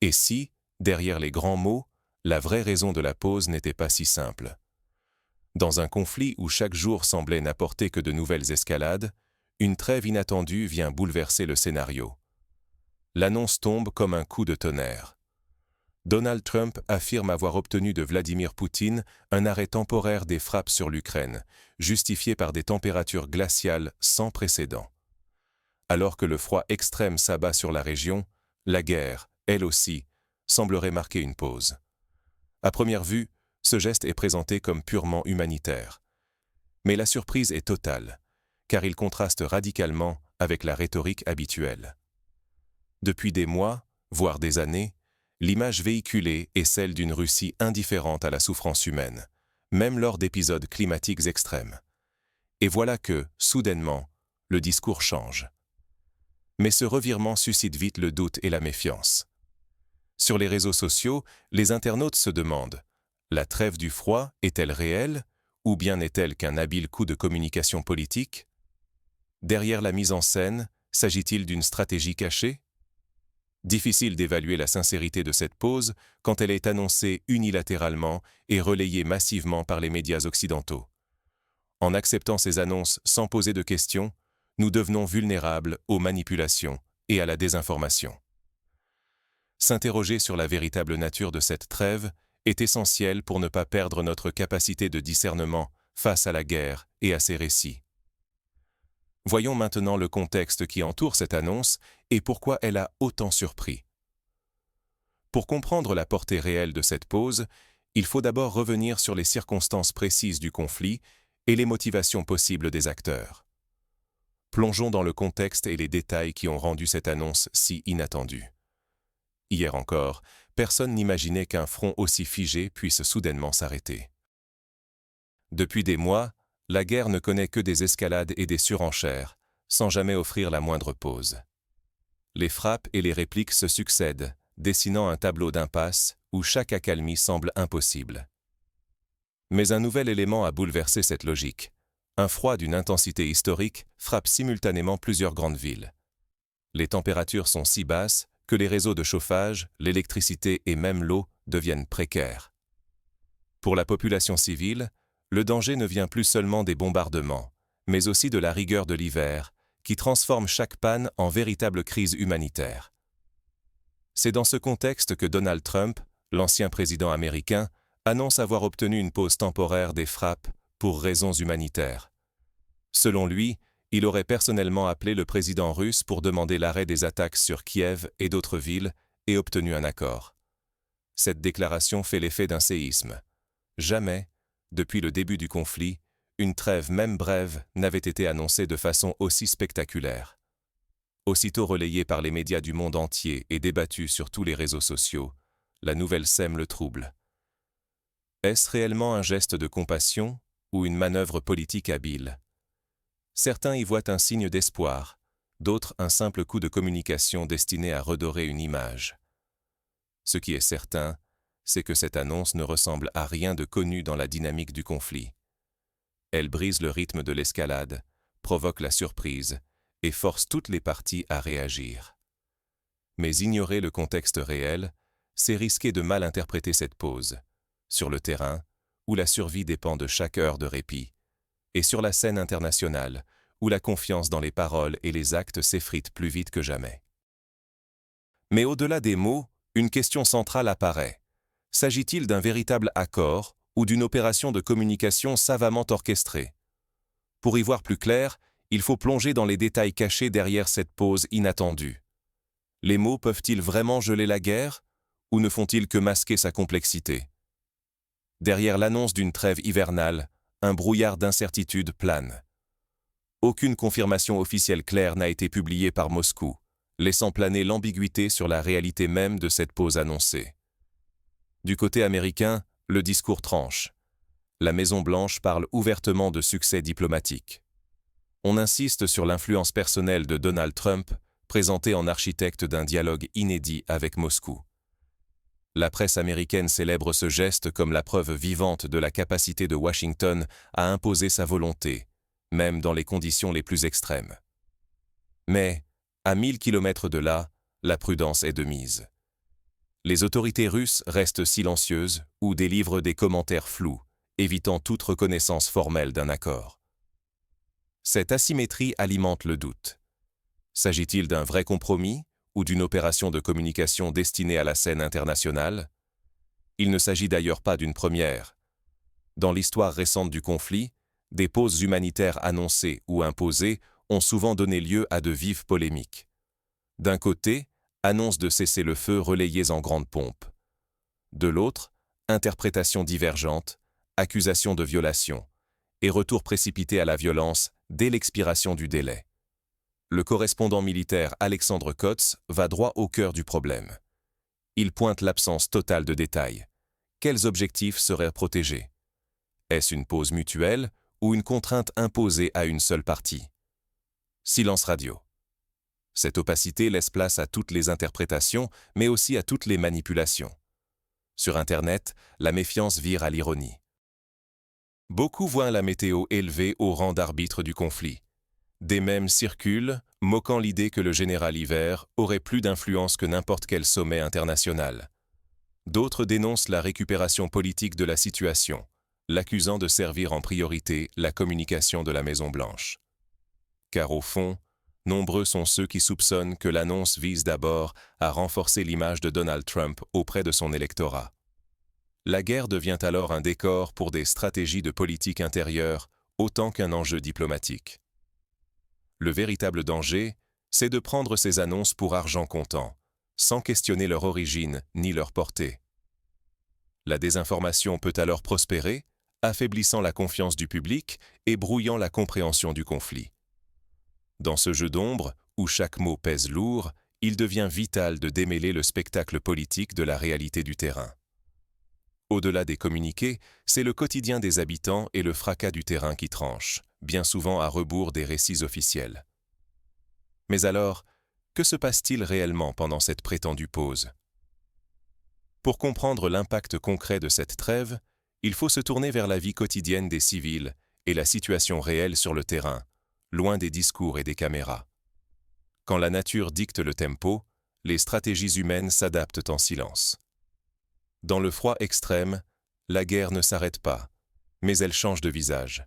Et si, derrière les grands mots, la vraie raison de la pause n'était pas si simple? Dans un conflit où chaque jour semblait n'apporter que de nouvelles escalades, une trêve inattendue vient bouleverser le scénario. L'annonce tombe comme un coup de tonnerre. Donald Trump affirme avoir obtenu de Vladimir Poutine un arrêt temporaire des frappes sur l'Ukraine, justifié par des températures glaciales sans précédent. Alors que le froid extrême s'abat sur la région, la guerre, elle aussi, semblerait marquer une pause. À première vue, ce geste est présenté comme purement humanitaire. Mais la surprise est totale, car il contraste radicalement avec la rhétorique habituelle. Depuis des mois, voire des années, l'image véhiculée est celle d'une Russie indifférente à la souffrance humaine, même lors d'épisodes climatiques extrêmes. Et voilà que, soudainement, le discours change. Mais ce revirement suscite vite le doute et la méfiance. Sur les réseaux sociaux, les internautes se demandent: la trêve du froid est-elle réelle, ou bien n'est-elle qu'un habile coup de communication politique? Derrière la mise en scène, s'agit-il d'une stratégie cachée? Difficile d'évaluer la sincérité de cette pause quand elle est annoncée unilatéralement et relayée massivement par les médias occidentaux. En acceptant ces annonces sans poser de questions, nous devenons vulnérables aux manipulations et à la désinformation. S'interroger sur la véritable nature de cette trêve est essentiel pour ne pas perdre notre capacité de discernement face à la guerre et à ses récits. Voyons maintenant le contexte qui entoure cette annonce et pourquoi elle a autant surpris. Pour comprendre la portée réelle de cette pause, il faut d'abord revenir sur les circonstances précises du conflit et les motivations possibles des acteurs. Plongeons dans le contexte et les détails qui ont rendu cette annonce si inattendue. Hier encore, personne n'imaginait qu'un front aussi figé puisse soudainement s'arrêter. Depuis des mois, la guerre ne connaît que des escalades et des surenchères, sans jamais offrir la moindre pause. Les frappes et les répliques se succèdent, dessinant un tableau d'impasse où chaque accalmie semble impossible. Mais un nouvel élément a bouleversé cette logique. Un froid d'une intensité historique frappe simultanément plusieurs grandes villes. Les températures sont si basses que les réseaux de chauffage, l'électricité et même l'eau deviennent précaires. Pour la population civile, le danger ne vient plus seulement des bombardements, mais aussi de la rigueur de l'hiver, qui transforme chaque panne en véritable crise humanitaire. C'est dans ce contexte que Donald Trump, l'ancien président américain, annonce avoir obtenu une pause temporaire des frappes pour raisons humanitaires. Selon lui, il aurait personnellement appelé le président russe pour demander l'arrêt des attaques sur Kiev et d'autres villes et obtenu un accord. Cette déclaration fait l'effet d'un séisme. Jamais, depuis le début du conflit, une trêve même brève n'avait été annoncée de façon aussi spectaculaire. Aussitôt relayée par les médias du monde entier et débattue sur tous les réseaux sociaux, la nouvelle sème le trouble. Est-ce réellement un geste de compassion ou une manœuvre politique habile? Certains y voient un signe d'espoir, d'autres un simple coup de communication destiné à redorer une image. Ce qui est certain, c'est que cette annonce ne ressemble à rien de connu dans la dynamique du conflit. Elle brise le rythme de l'escalade, provoque la surprise et force toutes les parties à réagir. Mais ignorer le contexte réel, c'est risquer de mal interpréter cette pause, sur le terrain, où la survie dépend de chaque heure de répit, et sur la scène internationale, où la confiance dans les paroles et les actes s'effrite plus vite que jamais. Mais au-delà des mots, une question centrale apparaît. S'agit-il d'un véritable accord ou d'une opération de communication savamment orchestrée? Pour y voir plus clair, il faut plonger dans les détails cachés derrière cette pause inattendue. Les mots peuvent-ils vraiment geler la guerre, ou ne font-ils que masquer sa complexité? Derrière l'annonce d'une trêve hivernale, un brouillard d'incertitude plane. Aucune confirmation officielle claire n'a été publiée par Moscou, laissant planer l'ambiguïté sur la réalité même de cette pause annoncée. Du côté américain, le discours tranche. La Maison-Blanche parle ouvertement de succès diplomatique. On insiste sur l'influence personnelle de Donald Trump, présenté en architecte d'un dialogue inédit avec Moscou. La presse américaine célèbre ce geste comme la preuve vivante de la capacité de Washington à imposer sa volonté, même dans les conditions les plus extrêmes. Mais, à 1000 kilomètres de là, la prudence est de mise. Les autorités russes restent silencieuses ou délivrent des commentaires flous, évitant toute reconnaissance formelle d'un accord. Cette asymétrie alimente le doute. S'agit-il d'un vrai compromis ou d'une opération de communication destinée à la scène internationale? Il ne s'agit d'ailleurs pas d'une première. Dans l'histoire récente du conflit, des pauses humanitaires annoncées ou imposées ont souvent donné lieu à de vives polémiques. D'un côté, annonces de cessez-le-feu relayées en grande pompe. De l'autre, interprétations divergentes, accusations de violation et retour précipité à la violence dès l'expiration du délai. Le correspondant militaire Alexandre Kotz va droit au cœur du problème. Il pointe l'absence totale de détails. Quels objectifs seraient protégés? Est-ce une pause mutuelle ou une contrainte imposée à une seule partie? Silence radio. Cette opacité laisse place à toutes les interprétations, mais aussi à toutes les manipulations. Sur Internet, la méfiance vire à l'ironie. Beaucoup voient la météo élevée au rang d'arbitre du conflit. Des mèmes circulent, moquant l'idée que le général Hiver aurait plus d'influence que n'importe quel sommet international. D'autres dénoncent la récupération politique de la situation, l'accusant de servir en priorité la communication de la Maison-Blanche. Car au fond, nombreux sont ceux qui soupçonnent que l'annonce vise d'abord à renforcer l'image de Donald Trump auprès de son électorat. La guerre devient alors un décor pour des stratégies de politique intérieure autant qu'un enjeu diplomatique. Le véritable danger, c'est de prendre ces annonces pour argent comptant, sans questionner leur origine ni leur portée. La désinformation peut alors prospérer, affaiblissant la confiance du public et brouillant la compréhension du conflit. Dans ce jeu d'ombre, où chaque mot pèse lourd, il devient vital de démêler le spectacle politique de la réalité du terrain. Au-delà des communiqués, c'est le quotidien des habitants et le fracas du terrain qui tranchent, bien souvent à rebours des récits officiels. Mais alors, que se passe-t-il réellement pendant cette prétendue pause? Pour comprendre l'impact concret de cette trêve, il faut se tourner vers la vie quotidienne des civils et la situation réelle sur le terrain, loin des discours et des caméras. Quand la nature dicte le tempo, les stratégies humaines s'adaptent en silence. Dans le froid extrême, la guerre ne s'arrête pas, mais elle change de visage.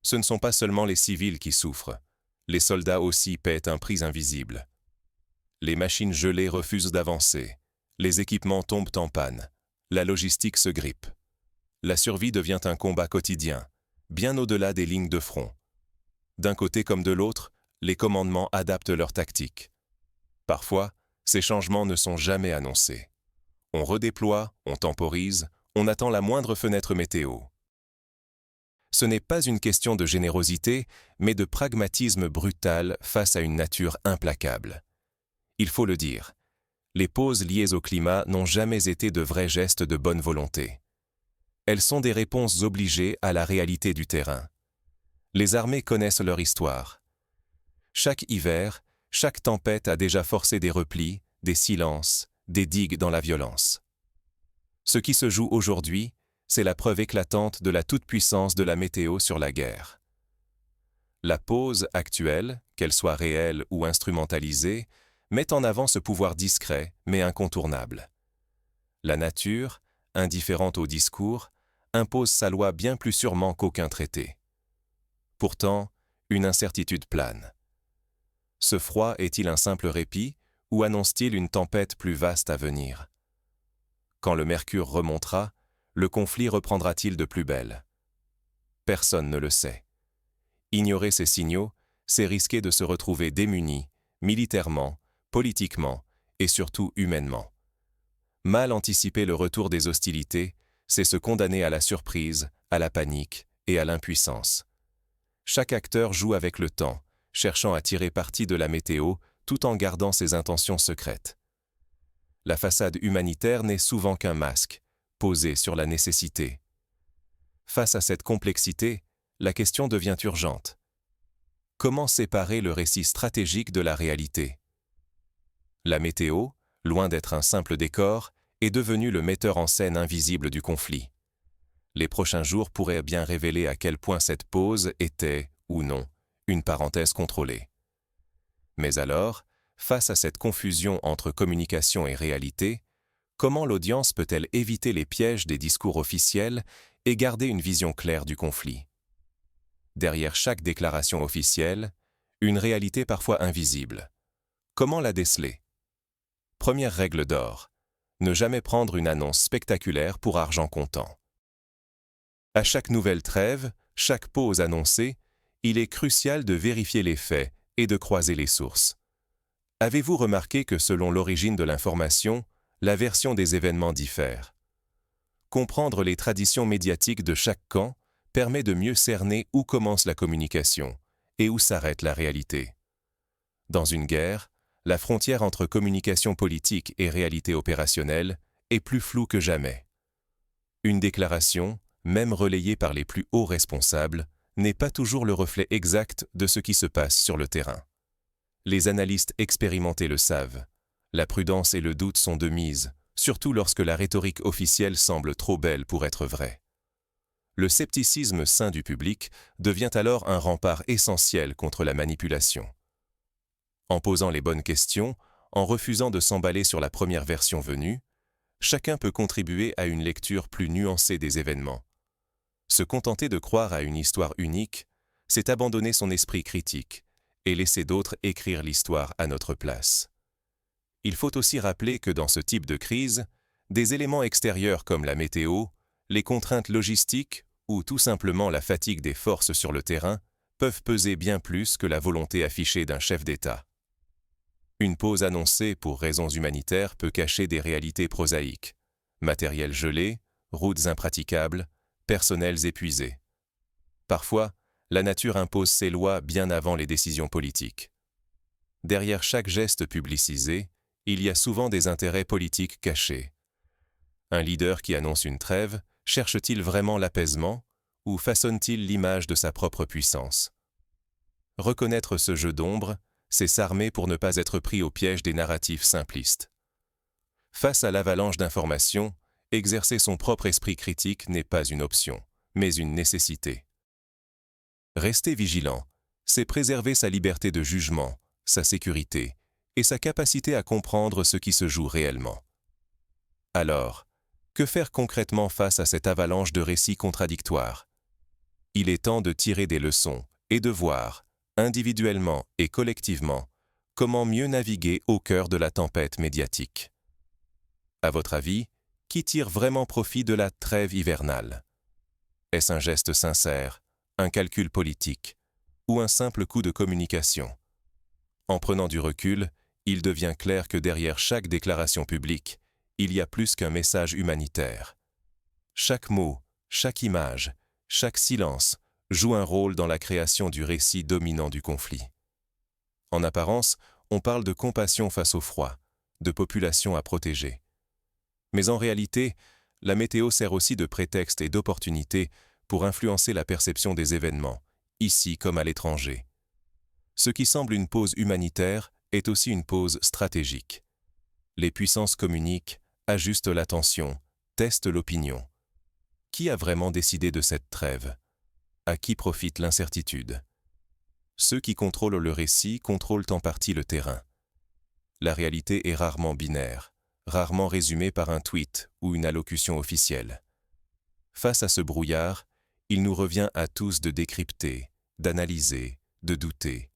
Ce ne sont pas seulement les civils qui souffrent, les soldats aussi paient un prix invisible. Les machines gelées refusent d'avancer, les équipements tombent en panne, la logistique se grippe. La survie devient un combat quotidien, bien au-delà des lignes de front. D'un côté comme de l'autre, les commandements adaptent leurs tactiques. Parfois, ces changements ne sont jamais annoncés. On redéploie, on temporise, on attend la moindre fenêtre météo. Ce n'est pas une question de générosité, mais de pragmatisme brutal face à une nature implacable. Il faut le dire, les pauses liées au climat n'ont jamais été de vrais gestes de bonne volonté. Elles sont des réponses obligées à la réalité du terrain. Les armées connaissent leur histoire. Chaque hiver, chaque tempête a déjà forcé des replis, des silences, des digues dans la violence. Ce qui se joue aujourd'hui, c'est la preuve éclatante de la toute-puissance de la météo sur la guerre. La pause actuelle, qu'elle soit réelle ou instrumentalisée, met en avant ce pouvoir discret mais incontournable. La nature, indifférente au discours, impose sa loi bien plus sûrement qu'aucun traité. Pourtant, une incertitude plane. Ce froid est-il un simple répit ou annonce-t-il une tempête plus vaste à venir? Quand le mercure remontera, le conflit reprendra-t-il de plus belle? Personne ne le sait. Ignorer ces signaux, c'est risquer de se retrouver démunis, militairement, politiquement et surtout humainement. Mal anticiper le retour des hostilités, c'est se condamner à la surprise, à la panique et à l'impuissance. Chaque acteur joue avec le temps, cherchant à tirer parti de la météo tout en gardant ses intentions secrètes. La façade humanitaire n'est souvent qu'un masque, posé sur la nécessité. Face à cette complexité, la question devient urgente. Comment séparer le récit stratégique de la réalité? La météo, loin d'être un simple décor, est devenue le metteur en scène invisible du conflit. Les prochains jours pourraient bien révéler à quel point cette pause était, ou non, une parenthèse contrôlée. Mais alors, face à cette confusion entre communication et réalité, Comment l'audience peut-elle éviter les pièges des discours officiels et garder une vision claire du conflit? Derrière chaque déclaration officielle, une réalité parfois invisible. Comment la déceler? Première règle d'or. Ne jamais prendre une annonce spectaculaire pour argent comptant. À chaque nouvelle trêve, chaque pause annoncée, il est crucial de vérifier les faits et de croiser les sources. Avez-vous remarqué que selon l'origine de l'information, la version des événements diffère? Comprendre les traditions médiatiques de chaque camp permet de mieux cerner où commence la communication et où s'arrête la réalité. Dans une guerre, la frontière entre communication politique et réalité opérationnelle est plus floue que jamais. Une déclaration, même relayée par les plus hauts responsables, n'est pas toujours le reflet exact de ce qui se passe sur le terrain. Les analystes expérimentés le savent. La prudence et le doute sont de mise, surtout lorsque la rhétorique officielle semble trop belle pour être vraie. Le scepticisme sain du public devient alors un rempart essentiel contre la manipulation. En posant les bonnes questions, en refusant de s'emballer sur la première version venue, chacun peut contribuer à une lecture plus nuancée des événements. Se contenter de croire à une histoire unique, c'est abandonner son esprit critique et laisser d'autres écrire l'histoire à notre place. Il faut aussi rappeler que dans ce type de crise, des éléments extérieurs comme la météo, les contraintes logistiques ou tout simplement la fatigue des forces sur le terrain peuvent peser bien plus que la volonté affichée d'un chef d'État. Une pause annoncée pour raisons humanitaires peut cacher des réalités prosaïques. Matériel gelé, routes impraticables, personnels épuisés. Parfois, la nature impose ses lois bien avant les décisions politiques. Derrière chaque geste publicisé, il y a souvent des intérêts politiques cachés. Un leader qui annonce une trêve, cherche-t-il vraiment l'apaisement ou façonne-t-il l'image de sa propre puissance? Reconnaître ce jeu d'ombre, c'est s'armer pour ne pas être pris au piège des narratifs simplistes. Face à l'avalanche d'informations, exercer son propre esprit critique n'est pas une option, mais une nécessité. Rester vigilant, c'est préserver sa liberté de jugement, sa sécurité et sa capacité à comprendre ce qui se joue réellement. Alors, que faire concrètement face à cette avalanche de récits contradictoires? Il est temps de tirer des leçons et de voir, individuellement et collectivement, comment mieux naviguer au cœur de la tempête médiatique. À votre avis, qui tire vraiment profit de la trêve hivernale? Est-ce un geste sincère, un calcul politique ou un simple coup de communication? En prenant du recul, il devient clair que derrière chaque déclaration publique, il y a plus qu'un message humanitaire. Chaque mot, chaque image, chaque silence joue un rôle dans la création du récit dominant du conflit. En apparence, on parle de compassion face au froid, de population à protéger. Mais en réalité, la météo sert aussi de prétexte et d'opportunité pour influencer la perception des événements, ici comme à l'étranger. Ce qui semble une pause humanitaire est aussi une pause stratégique. Les puissances communiquent, ajustent l'attention, testent l'opinion. Qui a vraiment décidé de cette trêve? À qui profite l'incertitude? Ceux qui contrôlent le récit contrôlent en partie le terrain. La réalité est rarement binaire, rarement résumée par un tweet ou une allocution officielle. Face à ce brouillard, il nous revient à tous de décrypter, d'analyser, de douter.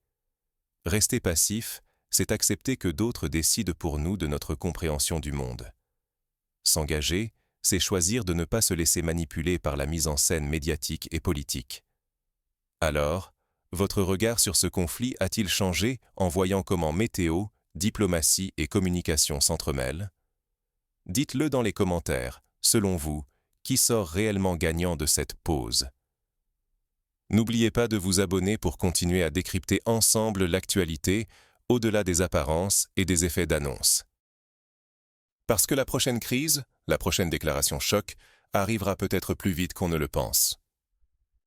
Rester passif, c'est accepter que d'autres décident pour nous de notre compréhension du monde. S'engager, c'est choisir de ne pas se laisser manipuler par la mise en scène médiatique et politique. Alors, votre regard sur ce conflit a-t-il changé en voyant comment météo, diplomatie et communication s'entremêlent? Dites-le dans les commentaires, selon vous, qui sort réellement gagnant de cette pause? N'oubliez pas de vous abonner pour continuer à décrypter ensemble l'actualité au-delà des apparences et des effets d'annonce. Parce que la prochaine crise, la prochaine déclaration choc, arrivera peut-être plus vite qu'on ne le pense.